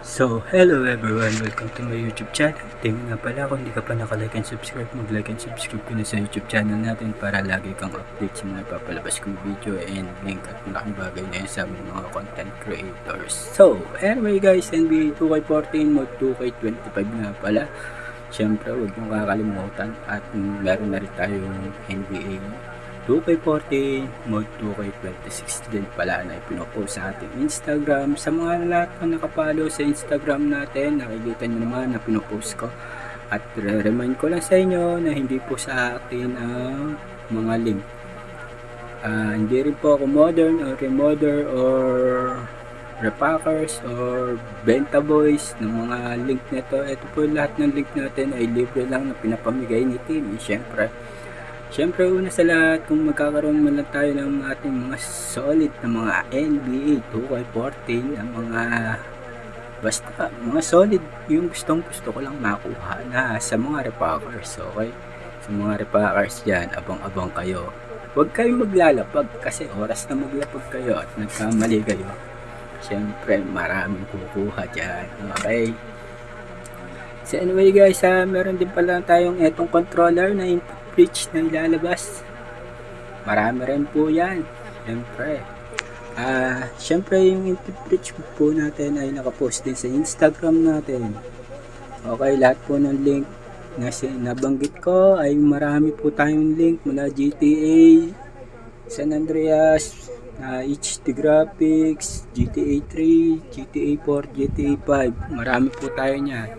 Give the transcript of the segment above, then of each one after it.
So, hello everyone! Welcome to my YouTube channel. Tingin nga pala kung hindi ka pa nakalike and subscribe, mag-like and subscribe ko na sa YouTube channel natin para lagi kang update sa mga papalabas kong video and link at malaking bagay na yun sa aming mga content creators. So, anyway guys, NBA 2K14 mode 2K25 nga pala. Siyempre, huwag niyong kakalimutan at meron na rin tayong NBA 2K14 mode 2K26 din pala na ipinopost sa ating Instagram. Sa mga lahat na nakapalo sa Instagram natin, nakikita nyo naman na pinopost ko. At remind ko lang sa inyo na hindi po sa akin ang mga link. Hindi rin po ako modern or remodder or repackers or benta boys ng mga link nito. Ito po lahat ng link natin ay libre lang na pinapamigay ni Timmy. Siyempre, una sa lahat, kung magkakaroon man lang tayo ng ating mga solid na mga NBA 2K14, na basta mga solid, yung gusto ko lang makuha na sa mga repackers, okay? Sa mga repackers dyan, abang-abang kayo. Huwag kayong maglalapag kasi oras na maglapag kayo at nagkamali kayo. Siyempre, maraming kukuha dyan, okay? So anyway guys, meron din pala tayong etong controller na input bridge na ilalabas. Marami rin po yan. Siyempre yung input bridge po natin ay nakapost din sa Instagram natin. Okay, lahat po ng link na nabanggit ko ay marami po tayong link mula GTA San Andreas, HD Graphics, GTA 3, GTA 4, GTA 5. Marami po tayo niyan.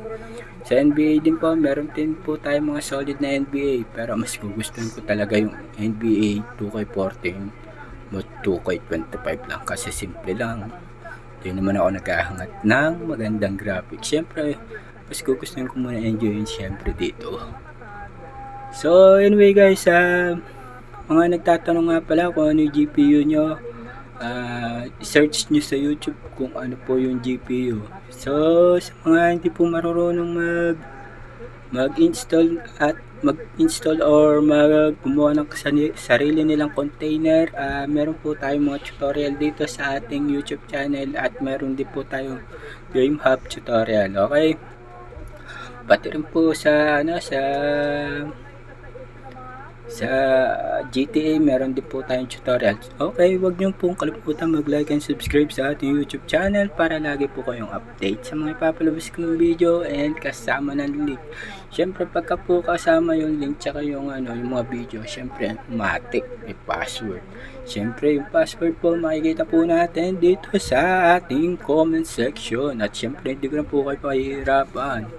Sa NBA din po, meron din po tayo mga solid na NBA, pero mas gugustuhin ko talaga yung NBA 2K14 mo 2K25 lang kasi simple lang. Hindi naman ako naghahangat ng magandang graphics. Siyempre, mas gugustuhin ko muna enjoyin siyempre dito. So anyway guys, mga nagtatanong nga pala kung ano yung GPU nyo, search nyo sa YouTube kung ano po yung GPU. So sa mga hindi po marunong mag-install or gumawa ng sarili nilang container, meron po tayong mga tutorial dito sa ating YouTube channel at meron din po tayong Game Hub tutorial, okay? Pati rin po sa GTA meron din po tayong tutorial. Okay, wag niyo pong kalimutan mag-like and subscribe sa ating YouTube channel para lagi po kayong update sa mga ipapalabas kong video and kasama ng link. Siyempre pagka po kasama yung link tsaka yung mga video, siyempre matik may password. Siyempre yung password po makikita po natin dito sa ating comment section at siyempre hindi ko na po kayo pahihirapan.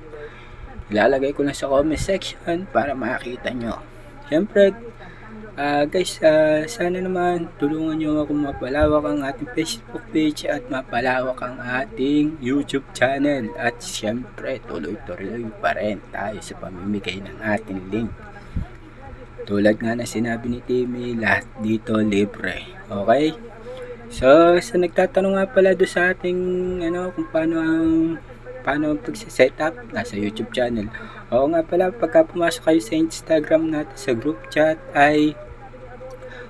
Ilalagay ko lang sa comment section para makita nyo. Siyempre, guys, sana naman tulungan nyo ako mapalawak ang ating Facebook page at mapalawak ang ating YouTube channel. At siyempre, tuloy-tuloy pa rin tayo sa pamimigay ng ating link. Tulad nga na sinabi ni Timmy, lahat dito libre. Okay? So, sa nagtatanong nga pala doon sa ating kung paano ang pagsisetup, nasa YouTube channel. Oo nga pala, pagka pumasok kayo sa Instagram natin sa group chat ay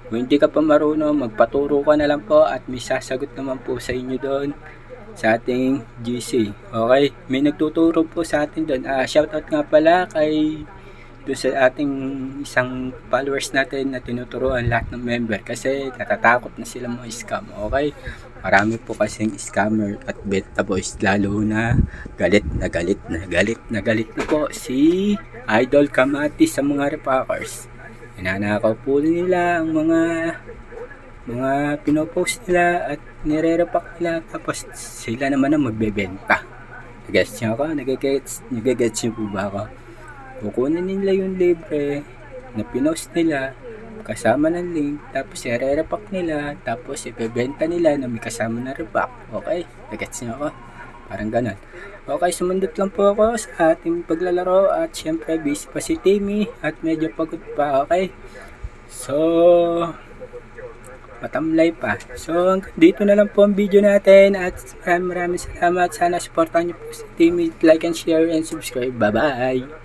kung hindi ka pa marunong, magpaturo ka na lang po at may sasagot naman po sa inyo doon sa ating GC. Okay? May nagtuturo po sa atin doon. Shoutout nga pala kay doon sa ating isang followers natin na tinuturuan lahat ng member kasi natatakot na sila mga scam. Okay? Marami po kasing scammer at beta boys, lalo na galit na po si Idol Kamati sa mga repackers. Inanakaw po nila ang mga pinopost nila at nire-repack nila tapos sila naman ang magbebenta. Nagets nyo ako? Nagagets nyo po ba ako? Kukunin nila yung libre na pinost nila kasama ng link, tapos i-repack nila, tapos ibebenta nila na may kasama na repack. Okay? Nagets nyo ako? Parang ganun. Okay, sumundot lang po ako sa ating paglalaro at syempre busy pa si Timmy at medyo pagod pa. Okay? So, matamlay pa. So, dito na lang po ang video natin at maraming salamat. Sana supportan nyo po si Timmy. Like and share and subscribe. Bye-bye!